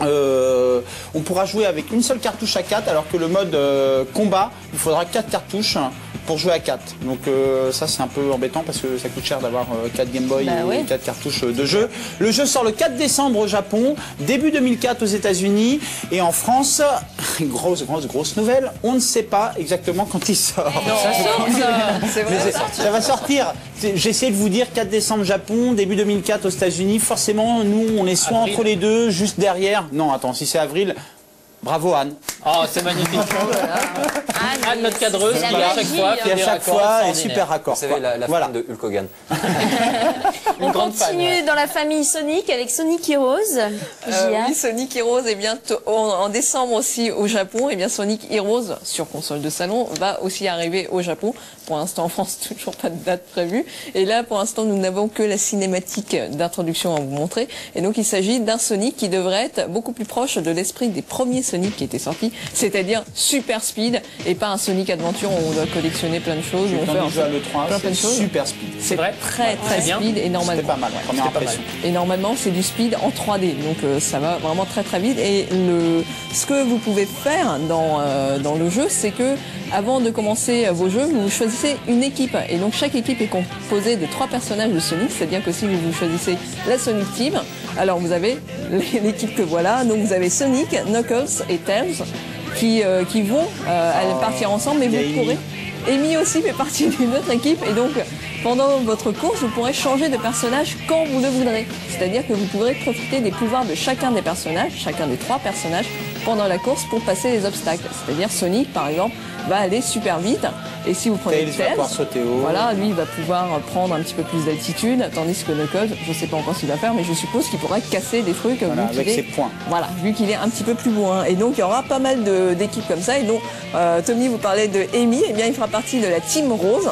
On pourra jouer avec une seule cartouche à 4, alors que le mode combat, il faudra 4 cartouches pour jouer à 4. Donc ça c'est un peu embêtant parce que ça coûte cher d'avoir 4 Game Boy et 4 cartouches de jeu. Le jeu sort le 4 décembre au Japon, début 2004 aux États-Unis et en France, grosse nouvelle, on ne sait pas exactement quand il sort. C'est vrai, ça va sortir. J'ai essayé de vous dire 4 décembre Japon, début 2004 aux États-Unis. Forcément, nous on est soit entre les deux, juste derrière. Non, attends, si c'est avril. Bravo Anne. Oh, c'est magnifique. Anne, notre cadreuse, qui à chaque fois est super raccord. Vous savez, la fan de Hulk Hogan. On continue dans la famille Sonic avec Sonic Heroes. Oui, Sonic Heroes, et bien en décembre aussi au Japon, et bien Sonic Heroes sur console de salon va aussi arriver au Japon. Pour l'instant en France, toujours pas de date prévue. Et là, pour l'instant, nous n'avons que la cinématique d'introduction à vous montrer. Et donc, il s'agit d'un Sonic qui devrait être beaucoup plus proche de l'esprit des premiers Sonic qui étaient sortis, c'est-à-dire super speed et pas un Sonic Adventure où on doit collectionner plein de choses. On fait plein de choses. Super speed. C'est très speed et normalement. C'était pas mal, première impression. Et normalement, c'est du speed en 3D, donc ça va vraiment très vite. Et ce que vous pouvez faire dans le jeu, c'est que avant de commencer vos jeux, vous choisissez une équipe. Et donc chaque équipe est composée de 3 personnages de Sonic, c'est-à-dire que si vous choisissez la Sonic Team, alors vous avez l'équipe que voilà, donc vous avez Sonic, Knuckles et Tails qui vont partir ensemble, mais vous pourrez... Amy aussi fait partie d'une autre équipe et donc pendant votre course, vous pourrez changer de personnage quand vous le voudrez. C'est-à-dire que vous pourrez profiter des pouvoirs de chacun des personnages, chacun des 3 personnages, pendant la course pour passer les obstacles. C'est-à-dire Sonic, par exemple, va aller super vite et si vous prenez Tails, voilà, lui il va pouvoir prendre un petit peu plus d'altitude, tandis que Knuckles, je ne sais pas encore ce qu'il va faire, mais je suppose qu'il pourra casser des trucs avec ses poings. Voilà, vu qu'il est un petit peu plus loin. Et donc il y aura pas mal d'équipes comme ça. Et donc Tommy vous parlait de Amy, et bien il fera partie de la Team Rose.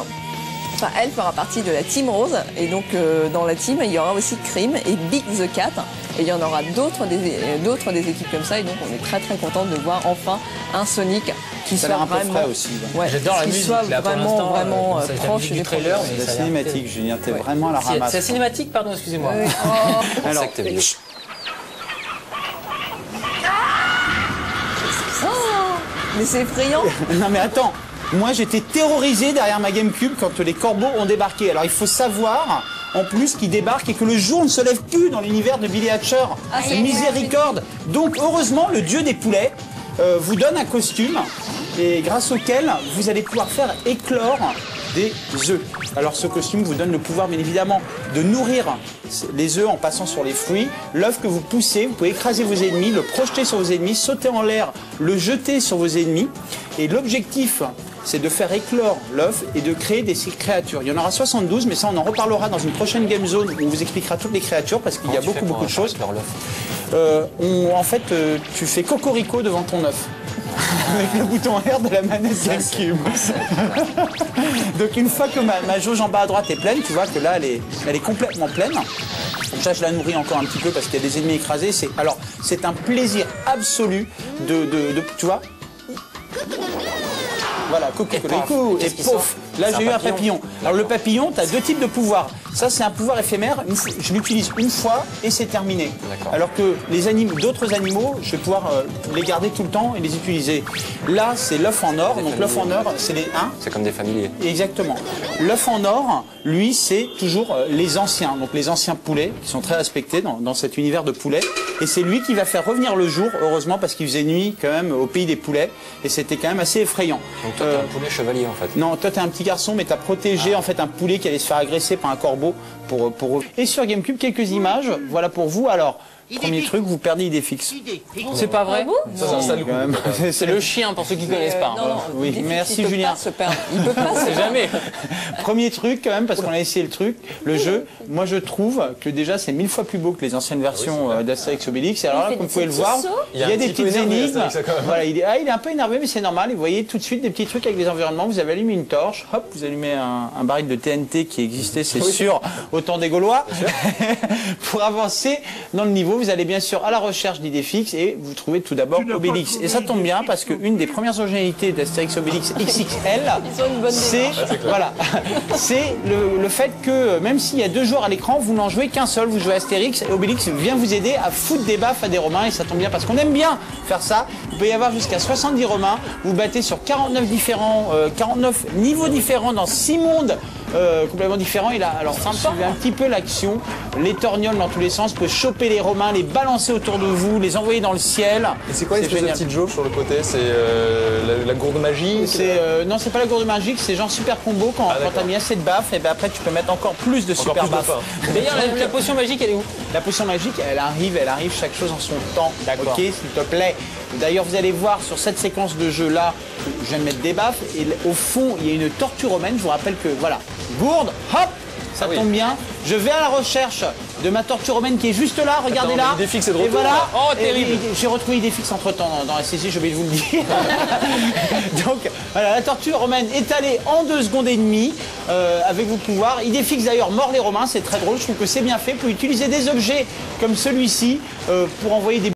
Enfin, elle fera partie de la Team Rose. Et donc dans la team, il y aura aussi Cream et Big the Cat. Et il y en aura d'autres des équipes comme ça. Et donc on est très content de voir enfin un Sonic qui soit vraiment frais aussi. Ouais, j'adore la musique. Soit vraiment proche du trailer. C'est la cinématique, Julien, t'es vraiment à la ramasse. C'est la cinématique, pardon, excusez-moi. Alors, mais c'est effrayant. Non mais attends, moi j'étais terrorisé derrière ma GameCube quand les corbeaux ont débarqué. Alors il faut savoir en plus qu'ils débarquent et que le jour ne se lève plus dans l'univers de Billy Hatcher. C'est miséricorde. Donc heureusement le dieu des poulets vous donne un costume et grâce auquel vous allez pouvoir faire éclore des œufs. Alors ce costume vous donne le pouvoir bien évidemment de nourrir les œufs en passant sur les fruits. L'œuf que vous poussez, vous pouvez écraser vos ennemis, le projeter sur vos ennemis, sauter en l'air, le jeter sur vos ennemis. Et l'objectif, c'est de faire éclore l'œuf et de créer des créatures. Il y en aura 72, mais ça on en reparlera dans une prochaine Game Zone où on vous expliquera toutes les créatures parce qu'il y a beaucoup de choses. En fait, tu fais cocorico devant ton œuf. Avec le bouton R de la manette GameCube. Donc une fois que ma jauge en bas à droite est pleine, tu vois que là elle est complètement pleine. Donc ça je la nourris encore un petit peu parce qu'il y a des ennemis écrasés. Alors c'est un plaisir absolu tu vois. Voilà, cocorico et pouf. Là j'ai eu un papillon. Alors le papillon, tu as 2 types de pouvoirs. Ça c'est un pouvoir éphémère, je l'utilise une fois et c'est terminé. Alors que d'autres animaux, je vais pouvoir les garder tout le temps et les utiliser. Là c'est l'œuf en or, donc l'œuf en or c'est les 1. C'est comme des familiers. Exactement. L'œuf en or, lui c'est toujours les anciens, donc les anciens poulets qui sont très respectés dans cet univers de poulets. Et c'est lui qui va faire revenir le jour, heureusement parce qu'il faisait nuit quand même au pays des poulets et c'était quand même assez effrayant. Donc toi t'es un poulet chevalier en fait. Non, toi t'es un petit garçon mais t'as protégé en fait un poulet qui allait se faire agresser par un corbeau pour eux. Et sur GameCube, quelques images, voilà pour vous. Alors, premier truc, vous perdez idée fixe. C'est pas vrai? C'est le chien pour ceux qui connaissent pas. Oui, merci Julien. Il peut pas, c'est jamais. Premier truc quand même, parce qu'on a essayé le jeu. Moi je trouve que déjà c'est 1000 fois plus beau que les anciennes versions d'Astérix Obélix. Et alors là, comme vous pouvez le voir, il y a des petites énigmes. Voilà, il est un peu énervé, mais c'est normal. Et vous voyez tout de suite des petits trucs avec les environnements. Vous avez allumé une torche, hop, vous allumez un baril de TNT qui existait, c'est sûr, au temps des Gaulois. Pour avancer dans le niveau, vous allez bien sûr à la recherche d'Idéfix et vous trouvez tout d'abord Obélix. Et ça tombe bien parce qu'une des premières originalités d'Astérix Obélix XXL, c'est le fait que même s'il y a 2 joueurs à l'écran, vous n'en jouez qu'un seul, vous jouez Astérix et Obélix vient vous aider à foutre des baffes à des Romains et ça tombe bien parce qu'on aime bien faire ça. Il peut y avoir jusqu'à 70 Romains, vous battez sur 49 niveaux différents dans 6 mondes complètement différents. Et là, alors suivez un petit peu l'action, les torgnoles dans tous les sens, peut choper les Romains, les balancer autour de vous, les envoyer dans le ciel. Et c'est quoi l'espèce de petite jauge sur le côté? C'est la gourde magique? Non, c'est pas la gourde magique, c'est genre super combo. Quand t'as mis assez de baffes, et ben après tu peux mettre encore plus de super baffes. D'ailleurs, la potion magique, elle est où? La potion magique, elle arrive chaque chose en son temps. Ok, s'il te plaît. D'ailleurs, vous allez voir sur cette séquence de jeu là, je viens de mettre des baffes et au fond, il y a une tortue romaine. Je vous rappelle que voilà, gourde, hop, ça tombe bien. Je vais à la recherche de ma tortue romaine qui est juste là, regardez là. Idéfix est de retour. Et voilà. Oh, terrible. J'ai retrouvé Idéfix entre temps dans la SCG, j'ai oublié de vous le dire. Donc voilà, la tortue romaine est allée en 2 secondes et demie avec vos pouvoirs. Idéfix d'ailleurs mord les Romains, c'est très drôle, je trouve que c'est bien fait. Vous pouvez utiliser des objets comme celui-ci pour envoyer des